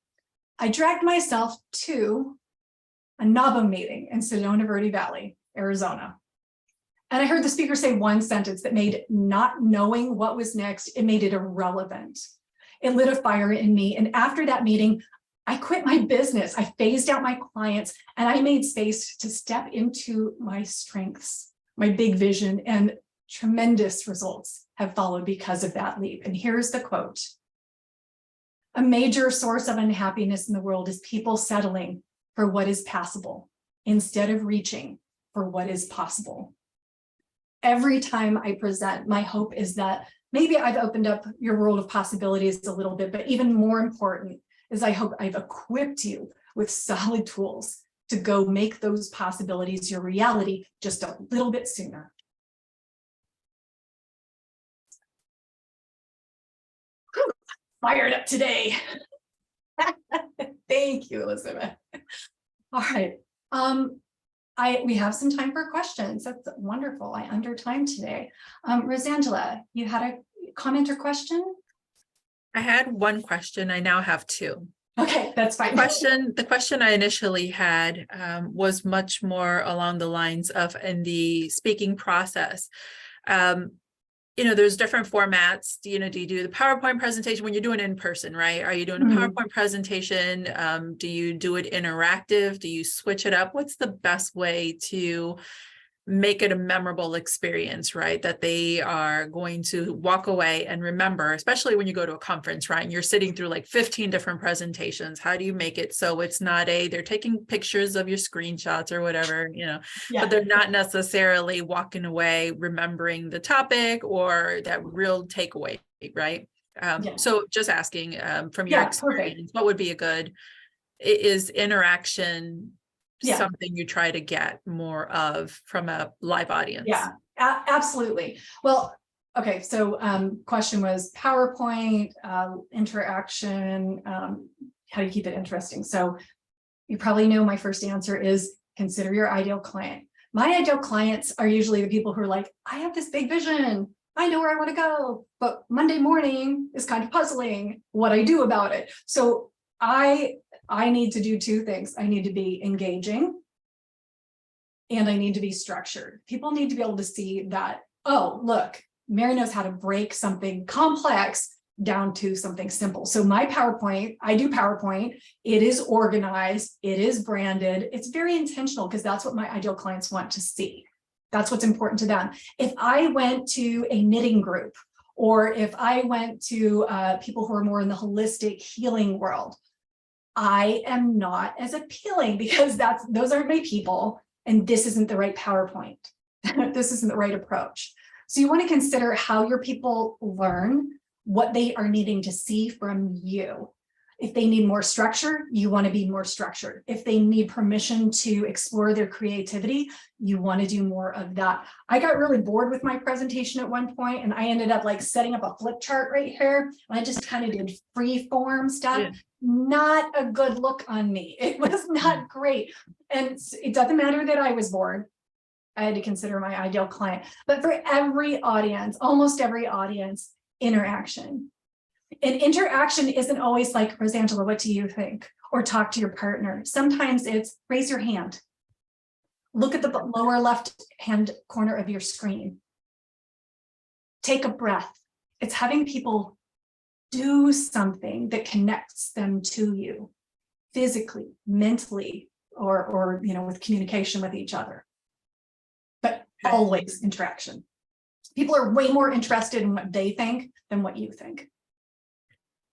I dragged myself to a NABO meeting in Sedona Verde Valley, Arizona. And I heard the speaker say one sentence that made not knowing what was next, it made it irrelevant. It lit a fire in me. And after that meeting, I quit my business. I phased out my clients and I made space to step into my strengths, my big vision, and tremendous results have followed because of that leap. And here's the quote. A major source of unhappiness in the world is people settling for what is passable instead of reaching for what is possible. Every time I present, my hope is that maybe I've opened up your world of possibilities a little bit, but even more important is I hope I've equipped you with solid tools to go make those possibilities your reality just a little bit sooner. Whew, fired up today. Thank you, Elizabeth. All right. We have some time for questions. That's wonderful. I under time today. Rosangela, you had a comment or question? I had one question. I now have two. Okay, that's fine. The question I initially had was much more along the lines of in the speaking process. There's different formats. Do you do the PowerPoint presentation when you're doing it in person, right? Are you doing a PowerPoint presentation? Do you do it interactive? Do you switch it up? What's the best way to make it a memorable experience, right? That they are going to walk away and remember, especially when you go to a conference, right? And you're sitting through like 15 different presentations. How do you make it so it's not they're taking pictures of your screenshots or whatever, Yeah. but they're not necessarily walking away remembering the topic or that real takeaway, right? Yeah. So just asking from your Yeah, perfect. experience, what would be a good, is interaction Yeah. something you try to get more of from a live audience? Yeah, absolutely. Well, okay, so question was PowerPoint, interaction, how do you keep it interesting? So you probably know my first answer is consider your ideal client. My ideal clients are usually the people who are like, I have this big vision. I know where I want to go, but Monday morning is kind of puzzling what I do about it. So I need to do two things. I need to be engaging and I need to be structured. People need to be able to see that, oh, look, Mary knows how to break something complex down to something simple. So my PowerPoint, I do PowerPoint, it is organized, it is branded, it's very intentional because that's what my ideal clients want to see. That's what's important to them. If I went to a knitting group, or if I went to people who are more in the holistic healing world, I am not as appealing because those aren't my people, and this isn't the right PowerPoint. This isn't the right approach. So you want to consider how your people learn, what they are needing to see from you. If they need more structure, you want to be more structured. If they need permission to explore their creativity, you want to do more of that. I got really bored with my presentation at one point, and I ended up like setting up a flip chart right here. And I just kind of did free form stuff. Yeah. Not a good look on me. It was not great. And it doesn't matter that I was bored. I had to consider my ideal client. But for every audience, almost every audience, interaction. And interaction isn't always like, Rosangela, what do you think? Or talk to your partner. Sometimes it's raise your hand. Look at the lower left hand corner of your screen. Take a breath. It's having people do something that connects them to you physically, mentally, or with communication with each other. But always interaction. People are way more interested in what they think than what you think.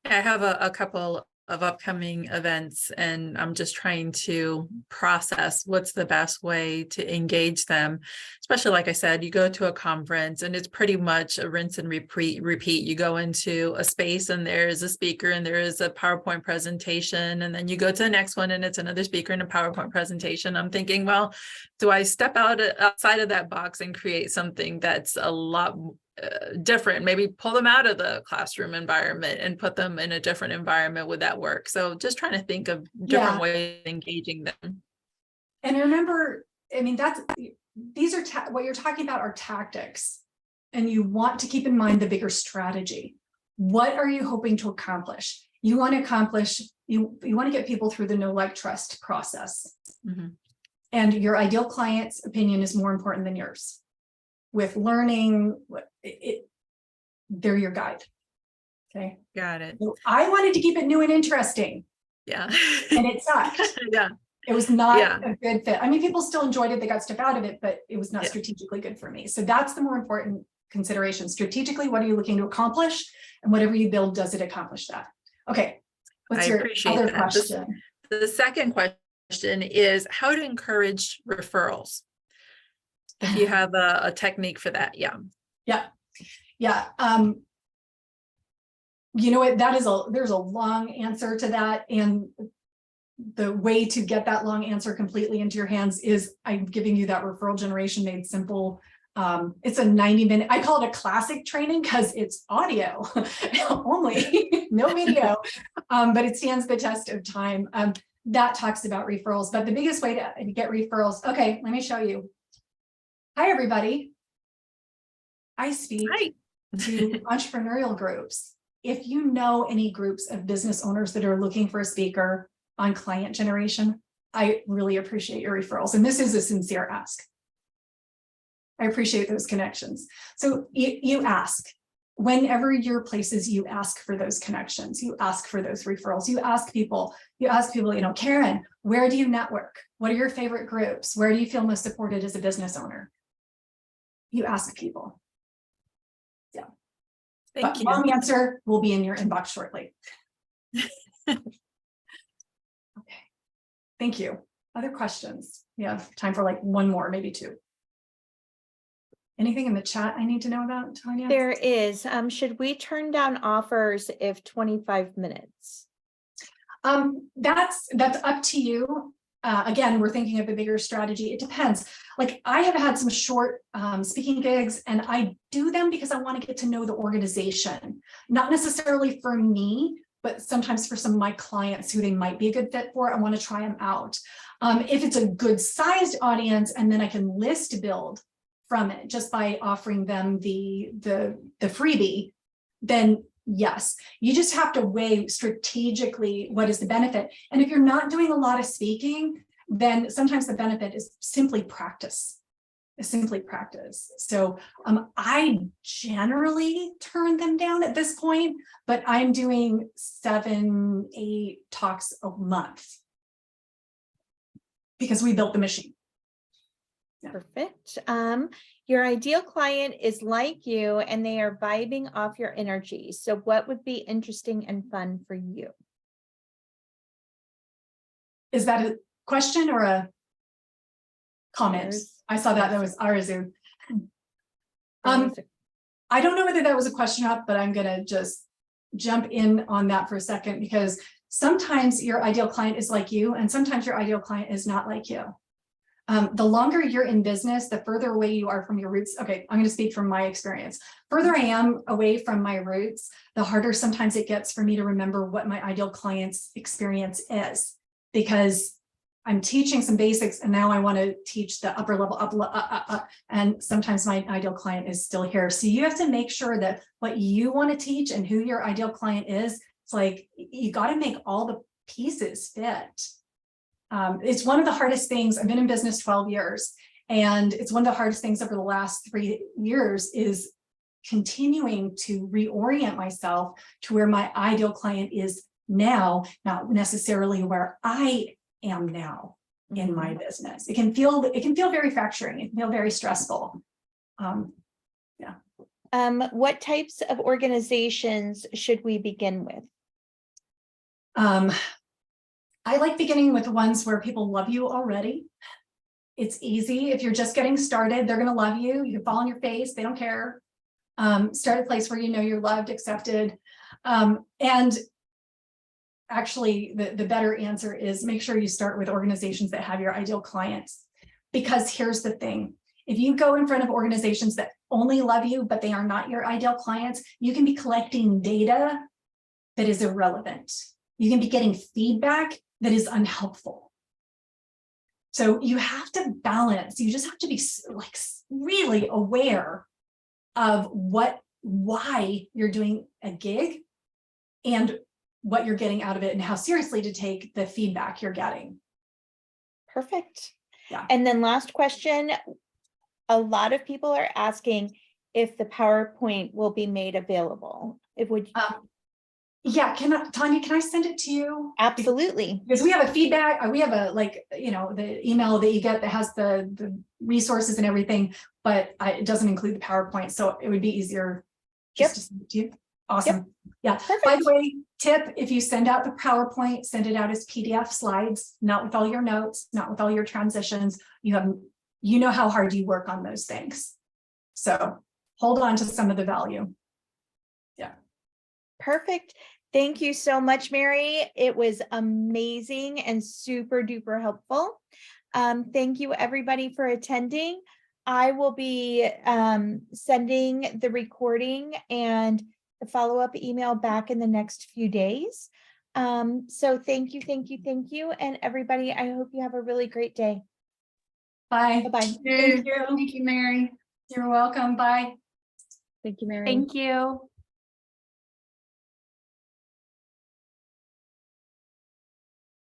I have a couple of upcoming events, and I'm just trying to process what's the best way to engage them. Especially, like I said, you go to a conference and it's pretty much a rinse and repeat. You go into a space and there is a speaker and there is a PowerPoint presentation, and then you go to the next one and it's another speaker and a PowerPoint presentation. I'm thinking, well, do I step outside of that box and create something that's a lot different, maybe pull them out of the classroom environment and put them in a different environment? Would that work? So just trying to think of different ways of engaging them. And remember, I mean, these are what you're talking about are tactics, and you want to keep in mind the bigger strategy. What are you hoping to accomplish? You want to accomplish, you want to get people through the know, like, trust process. Mhm. And your ideal client's opinion is more important than yours. With learning, they're your guide. Okay. Got it. So I wanted to keep it new and interesting, Yeah. and it sucked. Yeah. It was not Yeah. a good fit. I mean, people still enjoyed it. They got stuff out of it, but it was not Yeah. strategically good for me. So that's the more important consideration. Strategically, what are you looking to accomplish? And whatever you build, does it accomplish that? Okay. What's I your appreciate other that. question? The second question is how to encourage referrals. If you have a technique for that. Yeah. Yeah. You know what, there's a long answer to that. And the way to get that long answer completely into your hands is I'm giving you that referral generation made simple. It's a 90-minute, I call it a classic training because it's audio only, no video, but it stands the test of time. That talks about referrals, but the biggest way to get referrals. Okay, let me show you. Hi, everybody. I speak Hi. to entrepreneurial groups. If you know any groups of business owners that are looking for a speaker on client generation, I really appreciate your referrals. And this is a sincere ask. I appreciate those connections. So you ask, whenever your places, you ask for those connections, you ask for those referrals, you ask people, Karen, where do you network? What are your favorite groups? Where do you feel most supported as a business owner? you ask people. Thank But you. long answer will be in your inbox shortly. Okay. Thank you. Other questions? We have time for like one more, maybe two. Anything in the chat I need to know about, Tanya? There is, should we turn down offers if 25 minutes? That's up to you. Again, we're thinking of a bigger strategy. It depends. Like I have had some short speaking gigs, and I do them because I want to get to know the organization, not necessarily for me, but sometimes for some of my clients who they might be a good fit for. I want to try them out. If it's a good sized audience, and then I can list build from it just by offering them the freebie, then yes, you just have to weigh strategically what is the benefit. And if you're not doing a lot of speaking, then sometimes the benefit is simply practice. So I generally turn them down at this point, but I'm doing 7-8 talks a month because we built the machine. Yeah. Perfect. Your ideal client is like you and they are vibing off your energy. So what would be interesting and fun for you? Is that a question or a comment? Yours. I saw that was Arazu. I don't know whether that was a question or not, but I'm gonna just jump in on that for a second, because sometimes your ideal client is like you, and sometimes your ideal client is not like you. The longer you're in business, the further away you are from your roots. Okay, I'm going to speak from my experience. Further I am away from my roots, the harder sometimes it gets for me to remember what my ideal client's experience is, because I'm teaching some basics and now I want to teach the upper level and sometimes my ideal client is still here. So you have to make sure that what you want to teach and who your ideal client is, it's like you got to make all the pieces fit. It's one of the hardest things. I've been in business 12 years, and it's one of the hardest things over the last 3 years is continuing to reorient myself to where my ideal client is now, not necessarily where I am now in my business. It can feel very fracturing. It can feel very stressful. What types of organizations should we begin with? I like beginning with ones where people love you already. It's easy. If you're just getting started, they're going to love you. You can fall on your face. They don't care. Start a place where you know you're loved, accepted. And actually, the better answer is make sure you start with organizations that have your ideal clients. Because here's the thing. If you go in front of organizations that only love you, but they are not your ideal clients, you can be collecting data that is irrelevant. You can be getting feedback that is unhelpful. So you have to balance. You just have to be like really aware of why you're doing a gig and what you're getting out of it and how seriously to take the feedback you're getting. Perfect. Yeah. And then last question, a lot of people are asking if the PowerPoint will be made available. It would. Yeah, Tanya, can I send it to you? Absolutely. Because we have a feedback, we have a, like, the email that you get that has the resources and everything, but it doesn't include the PowerPoint. So it would be easier just to send it to you. Awesome. Yeah. Perfect. By the way, tip, if you send out the PowerPoint, send it out as PDF slides, not with all your notes, not with all your transitions. You know how hard you work on those things. So hold on to some of the value. Yeah. Perfect. Thank you so much, Mary. It was amazing and super duper helpful. Thank you everybody for attending. I will be sending the recording and the follow-up email back in the next few days. So thank you. And everybody, I hope you have a really great day. Bye. Bye-bye. Thank you. Thank you, Mary. You're welcome. Bye. Thank you, Mary. Thank you.